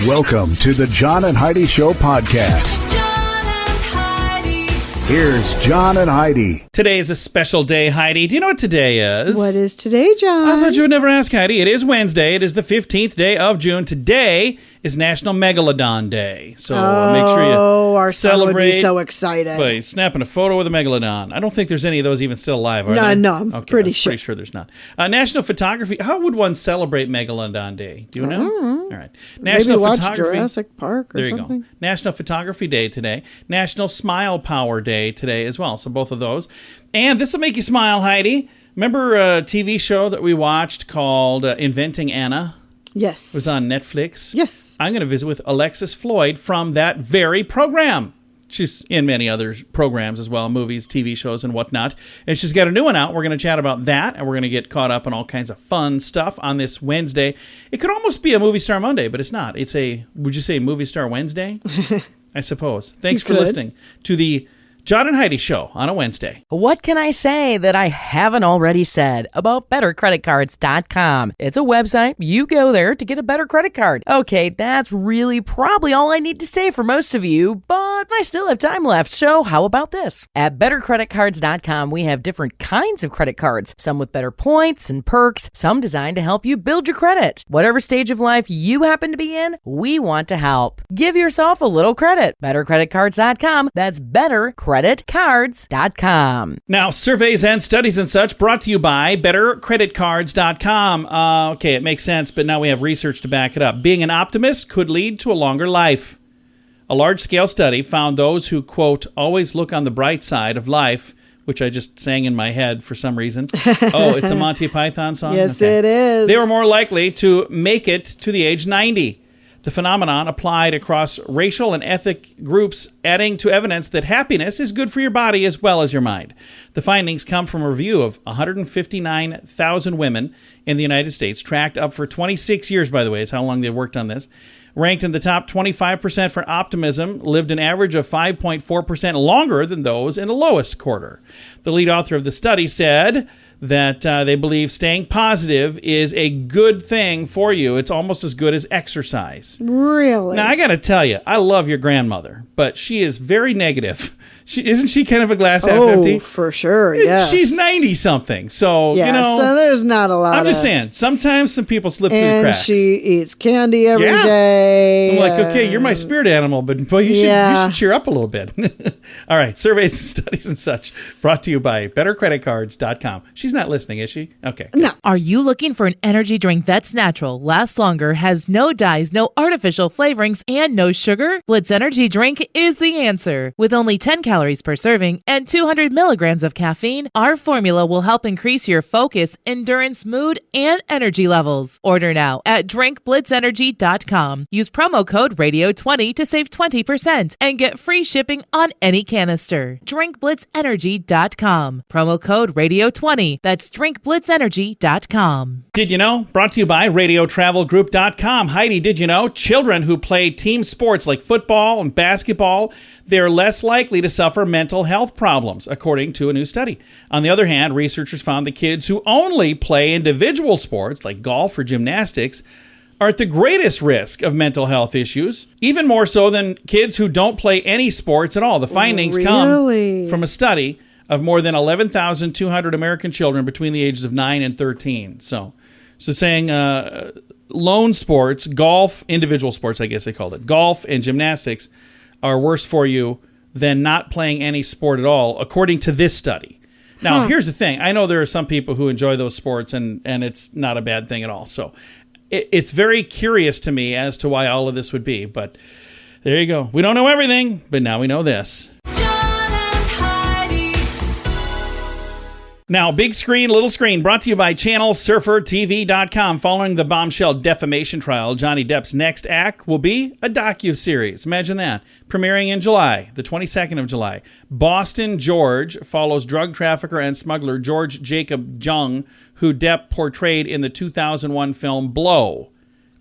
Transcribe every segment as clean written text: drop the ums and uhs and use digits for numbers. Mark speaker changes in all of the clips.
Speaker 1: Welcome to the John and Heidi Show podcast.
Speaker 2: John and Heidi.
Speaker 1: Here's John and Heidi.
Speaker 3: Today is a special day, Heidi. Do you know what today is?
Speaker 4: What is today, John?
Speaker 3: I thought you would never ask, Heidi. It is Wednesday. It is the 15th day of June. Today is National Megalodon Day. So make sure you
Speaker 4: our son would
Speaker 3: celebrate
Speaker 4: be so excited.
Speaker 3: by snapping a photo with a megalodon. I don't think there's any of those even still alive, are there?
Speaker 4: No, I'm pretty sure.
Speaker 3: Pretty sure there's not. National Photography. How would one celebrate Megalodon Day? Do you know? All right.
Speaker 4: Maybe watch Jurassic Park or
Speaker 3: there you
Speaker 4: something.
Speaker 3: go. National Photography Day today. National Smile Power Day today as well. So both of those. And this will make you smile, Heidi. Remember a TV show that we watched called Inventing Anna?
Speaker 4: Yes.
Speaker 3: It was on Netflix.
Speaker 4: Yes.
Speaker 3: I'm going to visit with Alexis Floyd from that very program. She's in many other programs as well, movies, TV shows, and whatnot. And she's got a new one out. We're going to chat about that, and we're going to get caught up on all kinds of fun stuff on this Wednesday. It could almost be a Movie Star Monday, but it's not. It's would you say Movie Star Wednesday? I suppose. Thanks for listening to the John and Heidi Show on a Wednesday.
Speaker 5: What can I say that I haven't already said about BetterCreditCards.com? It's a website. You go there to get a better credit card. Okay, that's really probably all I need to say for most of you, but I still have time left, so how about this? At BetterCreditCards.com, we have different kinds of credit cards, some with better points and perks, some designed to help you build your credit. Whatever stage of life you happen to be in, we want to help. Give yourself a little credit. BetterCreditCards.com. That's BetterCreditCards.com.
Speaker 3: Now, surveys and studies and such brought to you by BetterCreditCards.com. Okay, it makes sense, but now we have research to back it up. Being an optimist could lead to a longer life. A large-scale study found those who, quote, always look on the bright side of life, which I just sang in my head for some reason. Oh, it's a Monty Python song?
Speaker 4: Yes, it is.
Speaker 3: They were more likely to make it to the age 90. The phenomenon applied across racial and ethnic groups, adding to evidence that happiness is good for your body as well as your mind. The findings come from a review of 159,000 women in the United States, tracked up for 26 years, by the way. It's how long they worked on this. Ranked in the top 25% for optimism, lived an average of 5.4% longer than those in the lowest quarter. The lead author of the study said that they believe staying positive is a good thing for you. It's almost as good as exercise.
Speaker 4: Really?
Speaker 3: Now, I got to tell you, I love your grandmother, but she is very negative. Isn't she kind of a glass half empty?
Speaker 4: Oh, for sure, yes.
Speaker 3: She's 90-something, so,
Speaker 4: yeah,
Speaker 3: you know.
Speaker 4: so there's not a lot
Speaker 3: I'm just saying, sometimes some people slip through the cracks.
Speaker 4: And she eats candy every day.
Speaker 3: I'm like, okay, you're my spirit animal, but boy, you should cheer up a little bit. All right, surveys and studies and such, brought to you by BetterCreditCards.com. She's not listening, is she? Okay. Good.
Speaker 4: No.
Speaker 6: Are you looking for an energy drink that's natural, lasts longer, has no dyes, no artificial flavorings, and no sugar? Blitz Energy Drink is the answer. With only 10 calories per serving and 200 milligrams of caffeine, our formula will help increase your focus, endurance, mood, and energy levels. Order now at drinkblitzenergy.com. Use promo code RADIO20 to save 20% and get free shipping on any canister. drinkblitzenergy.com. Promo code RADIO20. That's drinkblitzenergy.com.
Speaker 3: Did you know? Brought to you by RadioTravelGroup.com. Heidi, did you know? Children who play team sports like football and basketball, they're less likely to suffer mental health problems, according to a new study. On the other hand, researchers found that kids who only play individual sports like golf or gymnastics are at the greatest risk of mental health issues, even more so than kids who don't play any sports at all. The findings come from a study of more than 11,200 American children between the ages of 9 and 13. So saying lone sports, golf, individual sports, I guess they called it, golf and gymnastics are worse for you than not playing any sport at all, according to this study. Now, here's the thing. I know there are some people who enjoy those sports, and it's not a bad thing at all. So it's very curious to me as to why all of this would be. But there you go. We don't know everything, but now we know this. Now, big screen, little screen, brought to you by ChannelSurferTV.com. Following the bombshell defamation trial, Johnny Depp's next act will be a docuseries. Imagine that. Premiering in July, the 22nd of July. Boston George follows drug trafficker and smuggler George Jacob Jung, who Depp portrayed in the 2001 film Blow.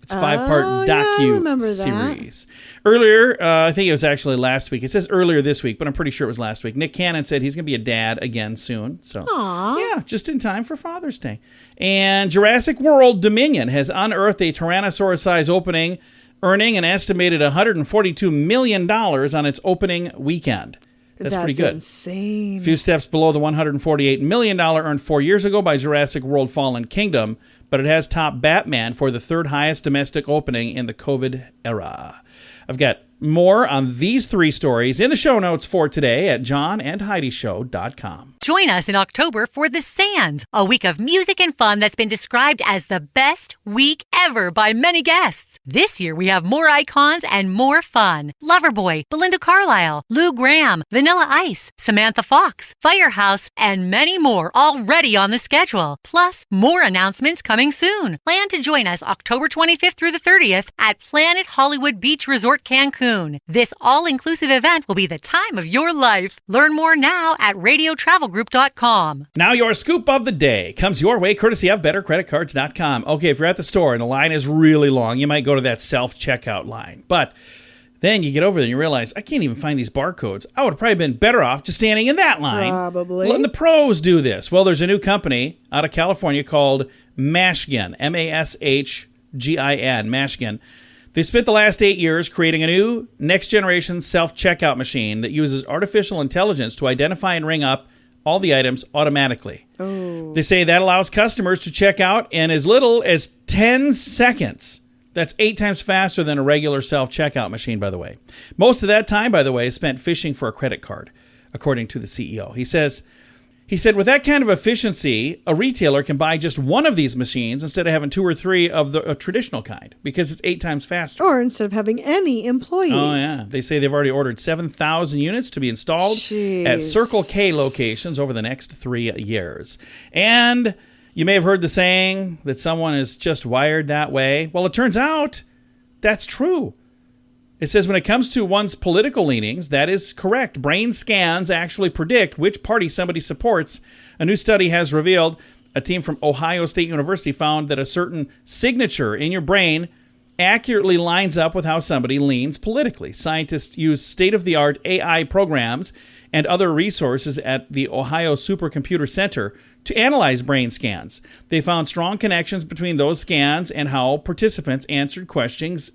Speaker 3: It's a 5-part docu-series. Earlier, I think it was actually last week. It says earlier this week, but I'm pretty sure it was last week. Nick Cannon said he's going to be a dad again soon. So, yeah, just in time for Father's Day. And Jurassic World Dominion has unearthed a Tyrannosaurus-sized opening earning an estimated $142 million on its opening weekend. That's pretty good.
Speaker 4: Insane.
Speaker 3: A few steps below the $148 million earned 4 years ago by Jurassic World Fallen Kingdom, but it has topped Batman for the third highest domestic opening in the COVID era. I've got more on these three stories in the show notes for today at johnandheidishow.com.
Speaker 7: Join us in October for The Sands, a week of music and fun that's been described as the best week ever by many guests. This year we have more icons and more fun. Loverboy, Belinda Carlisle, Lou Gramm, Vanilla Ice, Samantha Fox, Firehouse, and many more already on the schedule. Plus, more announcements coming soon. Plan to join us October 25th through the 30th at Planet Hollywood Beach Resort Cancun. This all-inclusive event will be the time of your life. Learn more now at radiotravelgroup.com.
Speaker 3: Now your scoop of the day comes your way courtesy of bettercreditcards.com. Okay, if you're at the store and the line is really long, you might go to that self-checkout line. But then you get over there and you realize, I can't even find these barcodes. I would have probably been better off just standing in that line.
Speaker 4: Probably.
Speaker 3: Letting the pros do this. Well, there's a new company out of California called Mashgin, Mashgin, Mashgin. They spent the last 8 years creating a new next-generation self-checkout machine that uses artificial intelligence to identify and ring up all the items automatically.
Speaker 4: Oh.
Speaker 3: They say that allows customers to check out in as little as 10 seconds. That's 8 times faster than a regular self-checkout machine, by the way. Most of that time, by the way, is spent fishing for a credit card, according to the CEO. He said, with that kind of efficiency, a retailer can buy just one of these machines instead of having 2 or 3 of the traditional kind because it's 8 times faster.
Speaker 4: Or instead of having any employees.
Speaker 3: Oh, yeah. They say they've already ordered 7,000 units to be installed at Circle K locations over the next 3 years. And you may have heard the saying that someone is just wired that way. Well, it turns out that's true. It says when it comes to one's political leanings, that is correct. Brain scans actually predict which party somebody supports. A new study has revealed a team from Ohio State University found that a certain signature in your brain accurately lines up with how somebody leans politically. Scientists use state-of-the-art AI programs and other resources at the Ohio Supercomputer Center to analyze brain scans. They found strong connections between those scans and how participants answered questions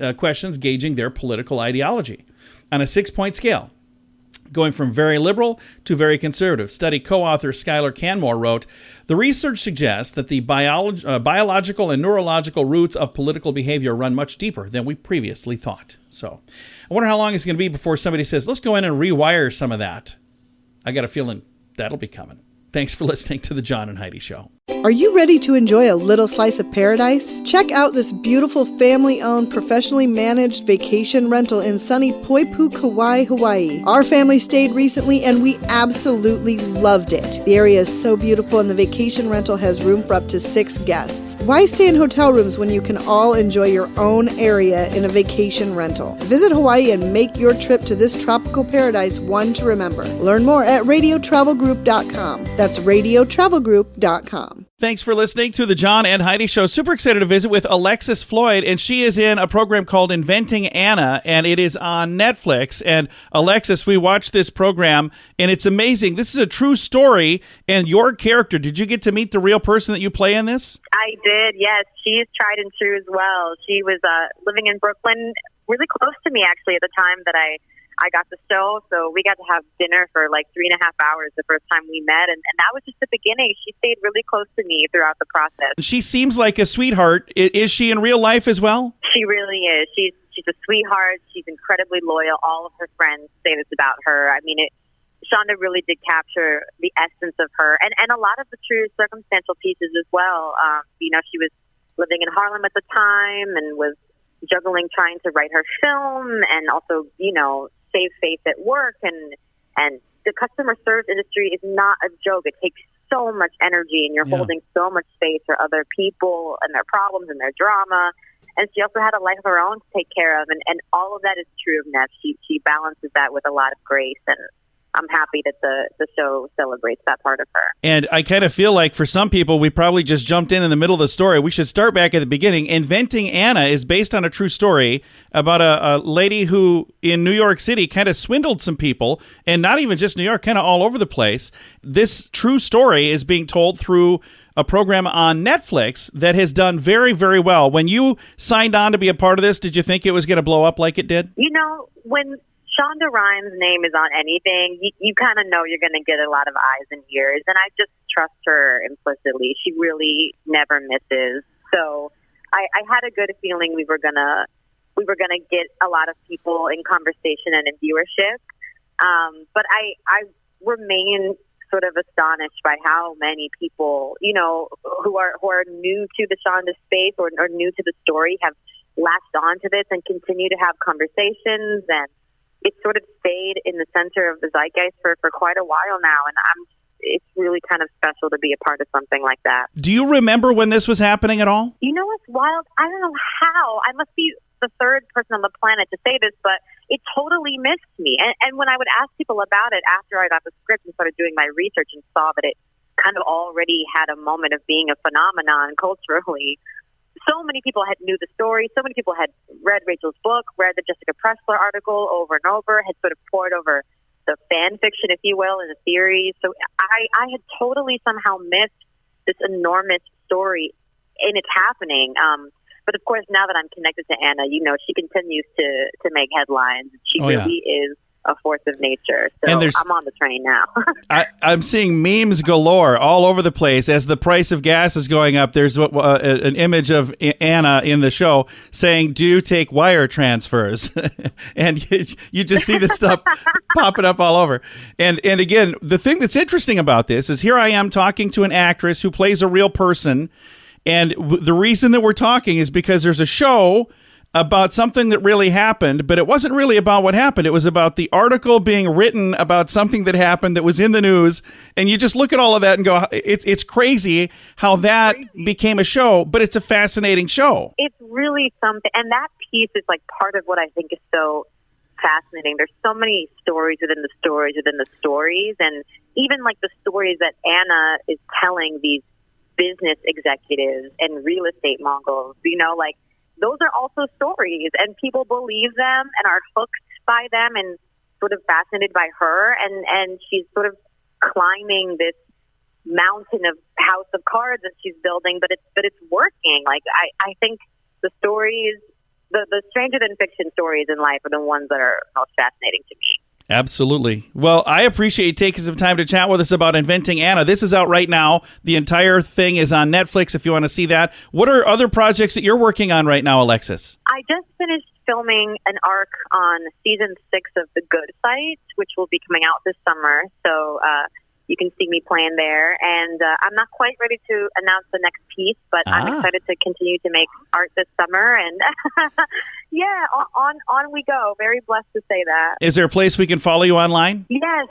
Speaker 3: gauging their political ideology on a 6-point scale, going from very liberal to very conservative. Study co-author Skylar Canmore wrote, the research suggests that the biological and neurological roots of political behavior run much deeper than we previously thought. So I wonder how long it's going to be before somebody says, let's go in and rewire some of that. I got a feeling that'll be coming. Thanks for listening to The John and Heidi Show.
Speaker 4: Are you ready to enjoy a little slice of paradise? Check out this beautiful family-owned, professionally managed vacation rental in sunny Poipu, Kauai, Hawaii. Our family stayed recently and we absolutely loved it. The area is so beautiful and the vacation rental has room for up to 6 guests. Why stay in hotel rooms when you can all enjoy your own area in a vacation rental? Visit Hawaii and make your trip to this tropical paradise one to remember. Learn more at radiotravelgroup.com. That's radiotravelgroup.com.
Speaker 3: Thanks for listening to the John and Heidi Show. Super excited to visit with Alexis Floyd, and she is in a program called Inventing Anna, and it is on Netflix. And Alexis, we watched this program, and it's amazing. This is a true story, and your character, did you get to meet the real person that you play in this?
Speaker 8: I did, yes. She is tried and true as well. She was living in Brooklyn, really close to me, actually, at the time that I got the show, so we got to have dinner for like 3.5 hours the first time we met, and that was just the beginning. She stayed really close to me throughout the process.
Speaker 3: She seems like a sweetheart. Is she in real life as well?
Speaker 8: She really is. She's a sweetheart. She's incredibly loyal. All of her friends say this about her. I mean, Shonda really did capture the essence of her, and a lot of the true circumstantial pieces as well. She was living in Harlem at the time and was juggling trying to write her film and also, save face at work, and the customer service industry is not a joke. It takes so much energy, and you're holding so much space for other people and their problems and their drama. And she also had a life of her own to take care of, and all of that is true of Neff. She balances that with a lot of grace, and I'm happy that the show celebrates that part of her. And
Speaker 3: I kind of feel like for some people, we probably just jumped in the middle of the story. We should start back at the beginning. Inventing Anna is based on a true story about a lady who in New York City kind of swindled some people, and not even just New York, kind of all over the place. This true story is being told through a program on Netflix that has done very, very well. When you signed on to be a part of this, did you think it was going to blow up like it did?
Speaker 8: You know, when Shonda Rhimes' name is on anything, you kind of know you're going to get a lot of eyes and ears, and I just trust her implicitly. She really never misses. So I had a good feeling we were gonna get a lot of people in conversation and in viewership. But I remain sort of astonished by how many people, you know, who are new to the Shonda space or new to the story have latched onto this and continue to have conversations, and it's sort of stayed in the center of the zeitgeist for quite a while now, and it's really kind of special to be a part of something like that.
Speaker 3: Do you remember when this was happening at all?
Speaker 8: You know what's wild? I don't know how. I must be the third person on the planet to say this, but it totally missed me. And when I would ask people about it after I got the script and started doing my research and saw that it kind of already had a moment of being a phenomenon culturally, so many people had knew the story. So many people had read Rachel's book, read the Jessica Pressler article over and over, had sort of poured over the fan fiction, if you will, and the theories. So I had totally somehow missed this enormous story in its happening. But of course, now that I'm connected to Anna, you know, she continues to make headlines. She really is a force of nature. So I'm on the train now.
Speaker 3: I'm seeing memes galore all over the place. As the price of gas is going up, there's an image of Anna in the show saying, "Do you take wire transfers?" And you just see this stuff popping up all over. And again, the thing that's interesting about this is here I am talking to an actress who plays a real person. And the reason that we're talking is because there's a show about something that really happened, but it wasn't really about what happened. It was about the article being written about something that happened that was in the news. And you just look at all of that and go, it's crazy how that became a show, but it's a fascinating show.
Speaker 8: It's really something. And that piece is like part of what I think is so fascinating. There's so many stories within the stories within the stories. And even like the stories that Anna is telling these business executives and real estate moguls, you know, like those are also stories, and people believe them and are hooked by them and sort of fascinated by her, and she's sort of climbing this mountain of house of cards that she's building, but it's working. Like I think the stories, the stranger than fiction stories in life are the ones that are most fascinating to me.
Speaker 3: Absolutely. Well, I appreciate you taking some time to chat with us about Inventing Anna. This is out right now. The entire thing is on Netflix if you want to see that. What are other projects that you're working on right now, Alexis?
Speaker 8: I just finished filming an arc on season 6 of The Good Fight, which will be coming out this summer. So you can see me playing there. And I'm not quite ready to announce the next piece, but I'm excited to continue to make art this summer. And yeah, on we go. Very blessed to say that.
Speaker 3: Is there a place we can follow you online?
Speaker 8: Yes.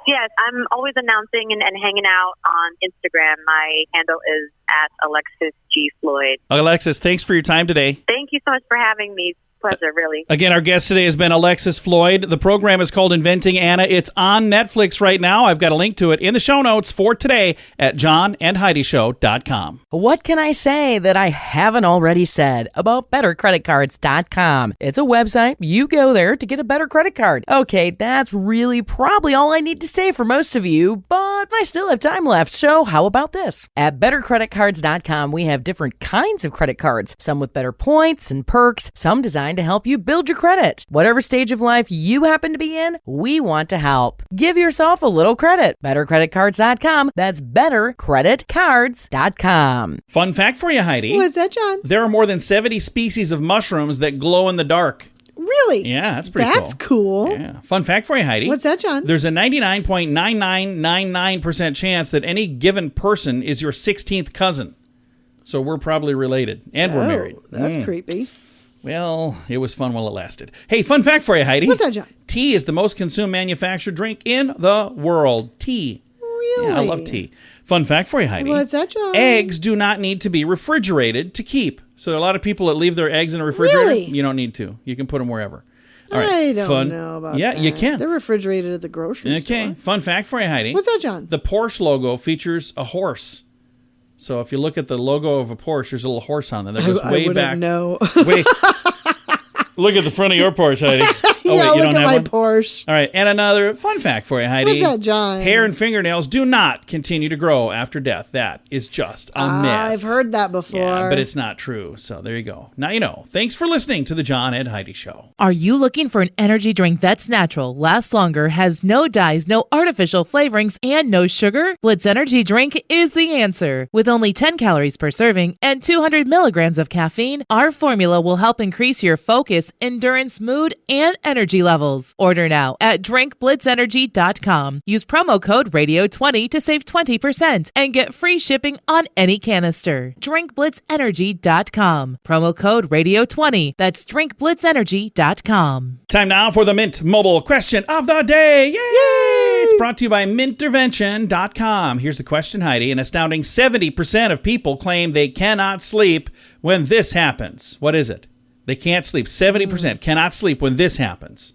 Speaker 8: I'm always announcing and hanging out on Instagram. My handle is at Alexis G. Floyd.
Speaker 3: Alexis, thanks for your time today.
Speaker 8: Thank you so much for having me. Pleasure, really.
Speaker 3: Again, our guest today has been Alexis Floyd. The program is called Inventing Anna. It's on Netflix right now. I've got a link to it in the show notes for today at johnandheidishow.com.
Speaker 5: What can I say that I haven't already said about bettercreditcards.com? It's a website. You go there to get a better credit card. Okay, that's really probably all I need to say for most of you, but I still have time left, so how about this? At bettercreditcards.com, we have different kinds of credit cards, some with better points and perks, some designed to help you build your credit. Whatever stage of life you happen to be in, we want to help. Give yourself a little credit. BetterCreditCards.com. That's BetterCreditCards.com.
Speaker 3: Fun fact for you, Heidi.
Speaker 4: What's that, John?
Speaker 3: There are more than 70 species of mushrooms that glow in the dark.
Speaker 4: Really?
Speaker 3: Yeah, that's pretty
Speaker 4: That's cool.
Speaker 3: Yeah. Fun fact for you, Heidi.
Speaker 4: What's that, John?
Speaker 3: There's a 99.9999% chance that any given person is your 16th cousin. So we're probably related, and we're married.
Speaker 4: That's creepy.
Speaker 3: Well, it was fun while it lasted. Hey, fun fact for you, Heidi.
Speaker 4: What's that, John?
Speaker 3: Tea is the most consumed manufactured drink in the world. Tea.
Speaker 4: Really?
Speaker 3: Yeah, I love tea. Fun fact for you, Heidi.
Speaker 4: What's that, John?
Speaker 3: Eggs do not need to be refrigerated to keep. So a lot of people that leave their eggs in a refrigerator,
Speaker 4: Really?
Speaker 3: you don't need to. You can put them wherever. All right.
Speaker 4: I don't know about that.
Speaker 3: Yeah, you can.
Speaker 4: They're refrigerated at the grocery store.
Speaker 3: Okay. Fun fact for you, Heidi.
Speaker 4: What's that, John?
Speaker 3: The Porsche logo features a horse. So if you look at the logo of a Porsche, there's a little horse on there. That goes way back.
Speaker 4: No.
Speaker 3: Look at the front of your Porsche, Heidi. Oh,
Speaker 4: yeah,
Speaker 3: wait, you
Speaker 4: look
Speaker 3: don't
Speaker 4: at
Speaker 3: have
Speaker 4: my
Speaker 3: one?
Speaker 4: Porsche.
Speaker 3: All right, and another fun fact for you, Heidi.
Speaker 4: What's that, John?
Speaker 3: Hair and fingernails do not continue to grow after death. That is just a myth.
Speaker 4: I've heard that before.
Speaker 3: Yeah, but it's not true. So there you go. Now you know. Thanks for listening to the John and Heidi Show.
Speaker 6: Are you looking for an energy drink that's natural, lasts longer, has no dyes, no artificial flavorings, and no sugar? Blitz Energy Drink is the answer. With only 10 calories per serving and 200 milligrams of caffeine, our formula will help increase your focus, endurance, mood, and energy levels. Order now at drinkblitzenergy.com. Use promo code RADIO20 to save 20% and get free shipping on any canister. drinkblitzenergy.com. Promo code RADIO20. That's drinkblitzenergy.com.
Speaker 3: Time now for the Mint Mobile question of the day. Yay! It's brought to you by mintervention.com. Here's the question, Heidi. An astounding 70% of people claim they cannot sleep when this happens. What is it? They can't sleep. 70% cannot sleep when this happens.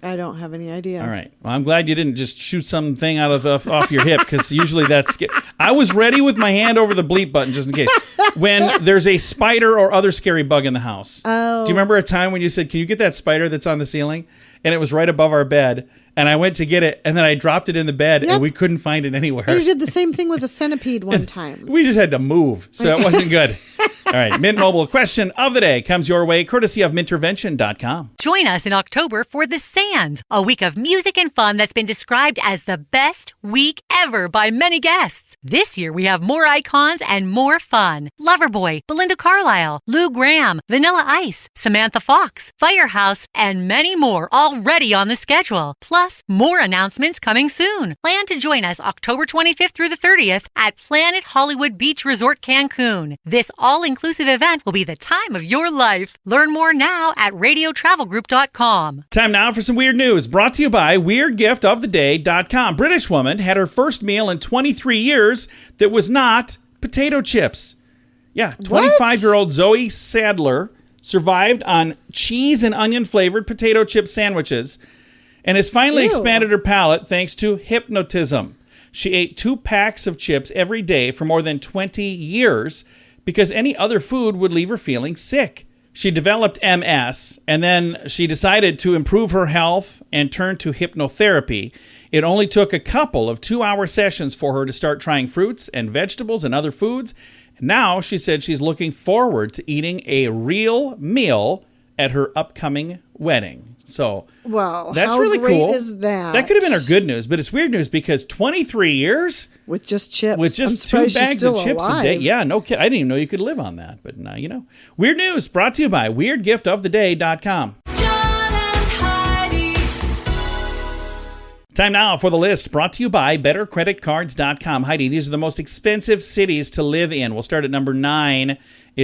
Speaker 4: I don't have any idea.
Speaker 3: All right. Well, I'm glad you didn't just shoot something out of off your hip, because usually that's... I was ready with my hand over the bleep button just in case. When there's a spider or other scary bug in the house.
Speaker 4: Oh.
Speaker 3: Do you remember a time when you said, can you get that spider that's on the ceiling? And it was right above our bed. And I went to get it, and then I dropped it in the bed,
Speaker 4: Yep.
Speaker 3: and we couldn't find it anywhere.
Speaker 4: You did the same thing with a centipede one time.
Speaker 3: We just had to move, so it wasn't good. All right, Mint Mobile question of the day comes your way courtesy of mintervention.com.
Speaker 7: Join us in October for The Sands, a week of music and fun that's been described as the best week ever by many guests. This year we have more icons and more fun. Loverboy, Belinda Carlisle, Lou Gramm, Vanilla Ice, Samantha Fox, Firehouse, and many more already on the schedule. Plus, more announcements coming soon. Plan to join us October 25th through the 30th at Planet Hollywood Beach Resort Cancun. This all-inclusive event will be the time of your life. Learn more now at radiotravelgroup.com.
Speaker 3: Time now for some weird news, brought to you by weirdgiftoftheday.com. British woman had her first meal in 23 years that was not potato chips. Yeah, 25-year-old Zoe Sadler survived on cheese and onion-flavored potato chip sandwiches and has finally expanded her palate thanks to hypnotism. She ate 2 packs of chips every day for more than 20 years because any other food would leave her feeling sick. She developed MS, and then she decided to improve her health and turned to hypnotherapy. It only took a couple of 2-hour sessions for her to start trying fruits and vegetables and other foods. Now she said she's looking forward to eating a real meal at her upcoming wedding. So,
Speaker 4: well,
Speaker 3: that's
Speaker 4: how
Speaker 3: really
Speaker 4: great
Speaker 3: cool.
Speaker 4: is that?
Speaker 3: That could have been our good news, but it's weird news because 23 years
Speaker 4: with just chips.
Speaker 3: with
Speaker 4: I'm
Speaker 3: just 2
Speaker 4: surprised she's
Speaker 3: bags of
Speaker 4: still
Speaker 3: chips
Speaker 4: alive.
Speaker 3: a day. Yeah, no kidding. I didn't even know you could live on that, but now you know. Weird news brought to you by weirdgiftoftheday.com.
Speaker 2: John and Heidi.
Speaker 3: Time now for the list brought to you by bettercreditcards.com. Heidi, these are the most expensive cities to live in. We'll start at number 9. I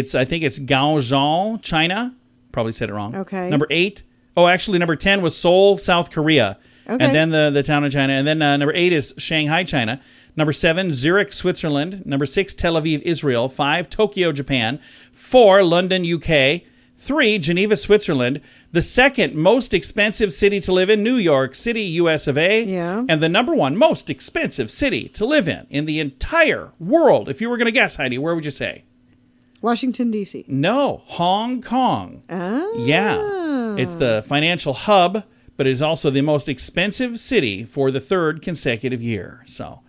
Speaker 3: think it's Gaozhou, China. Probably said it wrong.
Speaker 4: Okay.
Speaker 3: Number 8. Oh, actually, number 10 was Seoul, South Korea.
Speaker 4: Okay.
Speaker 3: And then the town of China. And then number 8 is Shanghai, China. Number 7, Zurich, Switzerland. Number 6, Tel Aviv, Israel. 5, Tokyo, Japan. 4, London, UK. 3, Geneva, Switzerland. The second most expensive city to live in, New York City, US of A.
Speaker 4: Yeah.
Speaker 3: And the number 1 most expensive city to live in the entire world. If you were going to guess, Heidi, where would you say?
Speaker 4: Washington, D.C.
Speaker 3: No, Hong Kong.
Speaker 4: Ah.
Speaker 3: Yeah. It's the financial hub, but it is also the most expensive city for the 3rd consecutive year. So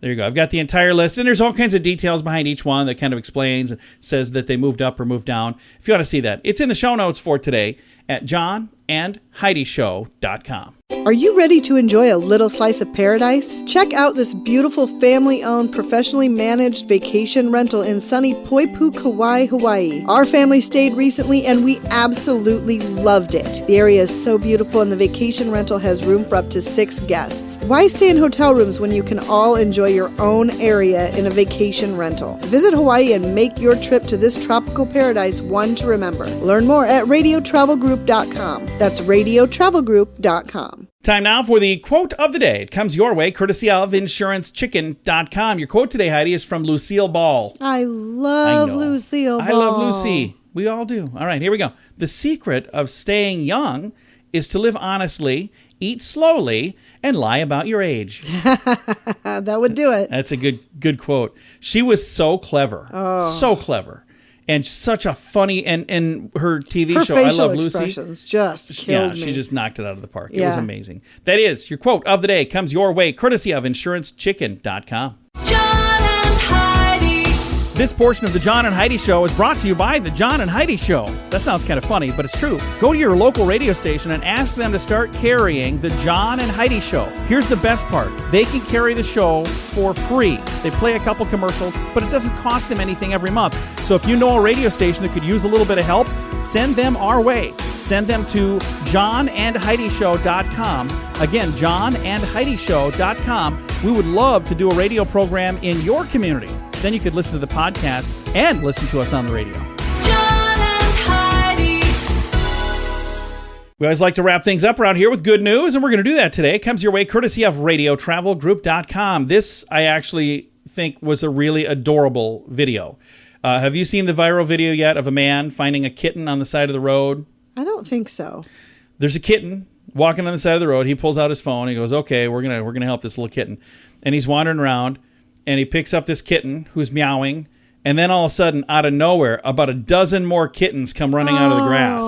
Speaker 3: there you go. I've got the entire list, and there's all kinds of details behind each one that kind of explains and says that they moved up or moved down. If you want to see that, it's in the show notes for today at johnandheidishow.com.
Speaker 4: Are you ready to enjoy a little slice of paradise? Check out this beautiful family-owned, professionally managed vacation rental in sunny Poipu, Kauai, Hawaii. Our family stayed recently and we absolutely loved it. The area is so beautiful and the vacation rental has room for up to 6 guests. Why stay in hotel rooms when you can all enjoy your own area in a vacation rental? Visit Hawaii and make your trip to this tropical paradise one to remember. Learn more at radiotravelgroup.com. That's radiotravelgroup.com.
Speaker 3: Time now for the quote of the day. It comes your way courtesy of insurancechicken.com. Your quote today, Heidi, is from Lucille Ball.
Speaker 4: I love
Speaker 3: know.
Speaker 4: Lucille Ball.
Speaker 3: I love Lucy. We all do. All right, here we go. The secret of staying young is to live honestly, eat slowly, and lie about your age.
Speaker 4: That would do it.
Speaker 3: That's a good quote. She was so clever. So clever. And such a funny, and her TV
Speaker 4: Her
Speaker 3: show, I
Speaker 4: facial
Speaker 3: Love Lucy.
Speaker 4: expressions just killed me.
Speaker 3: She just knocked it out of the park. It was
Speaker 4: Yeah.
Speaker 3: amazing. That is your quote of the day. Comes your way courtesy of InsuranceChicken.com.
Speaker 2: John and Heidi.
Speaker 3: This portion of the John and Heidi Show is brought to you by the John and Heidi Show. That sounds kind of funny, but it's true. Go to your local radio station and ask them to start carrying the John and Heidi Show. Here's the best part. They can carry the show for free. They play a couple commercials, but it doesn't cost them anything every month. So if you know a radio station that could use a little bit of help, send them our way. Send them to johnandheidishow.com. Again, johnandheidishow.com. We would love to do a radio program in your community. Then you could listen to the podcast and listen to us on the radio.
Speaker 2: John and Heidi.
Speaker 3: We always like to wrap things up around here with good news, and we're going to do that today. It comes your way courtesy of radiotravelgroup.com. This, I actually think, was a really adorable video. Have you seen the viral video yet of a man finding a kitten on the side of the road?
Speaker 4: I don't think so.
Speaker 3: There's a kitten walking on the side of the road. He pulls out his phone. He goes, okay, we're gonna help this little kitten. And he's wandering around, and he picks up this kitten who's meowing, and then all of a sudden, out of nowhere, about a dozen more kittens come running out of the grass.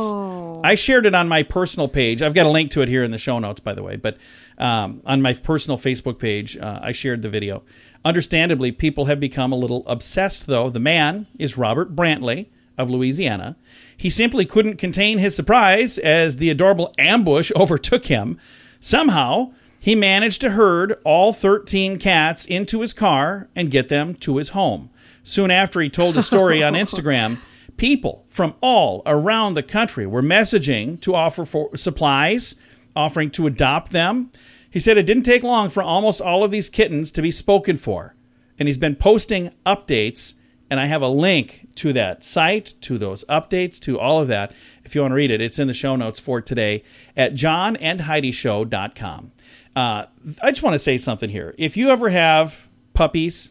Speaker 3: I shared it on my personal page. I've got a link to it here in the show notes, by the way. But on my personal Facebook page, I shared the video. Understandably, people have become a little obsessed, though. The man is Robert Brantley of Louisiana. He simply couldn't contain his surprise as the adorable ambush overtook him. Somehow, he managed to herd all 13 cats into his car and get them to his home. Soon after he told the story on Instagram, people from all around the country were messaging to offer for supplies, offering to adopt them. He said it didn't take long for almost all of these kittens to be spoken for. And he's been posting updates, and I have a link to that site, to those updates, to all of that. If you want to read it, it's in the show notes for today at johnandheidishow.com. I just want to say something here. If you ever have puppies,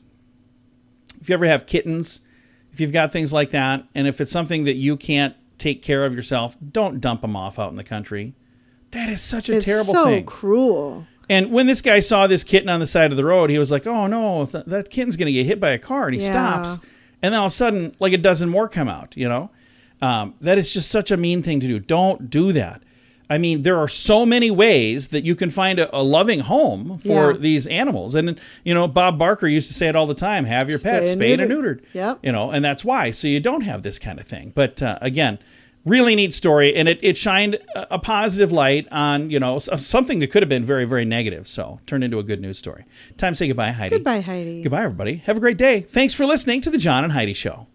Speaker 3: if you ever have kittens, if you've got things like that, and if it's something that you can't take care of yourself, don't dump them off out in the country. That is such a terrible thing.
Speaker 4: It's so cruel.
Speaker 3: And when this guy saw this kitten on the side of the road, he was like, oh no, that kitten's going to get hit by a car. And he stops. And then all of a sudden, like a dozen more come out, you know? That is just such a mean thing to do. Don't do that. I mean, there are so many ways that you can find a loving home for these animals. And, you know, Bob Barker used to say it all the time, have your pets spayed and neutered.
Speaker 4: Yep.
Speaker 3: You know, and that's why. So you don't have this kind of thing. But again, really neat story. And it shined a positive light on, you know, something that could have been very, very negative. So turned into a good news story. Time to say goodbye, Heidi.
Speaker 4: Goodbye, Heidi.
Speaker 3: Goodbye, everybody. Have a great day. Thanks for listening to The John and Heidi Show.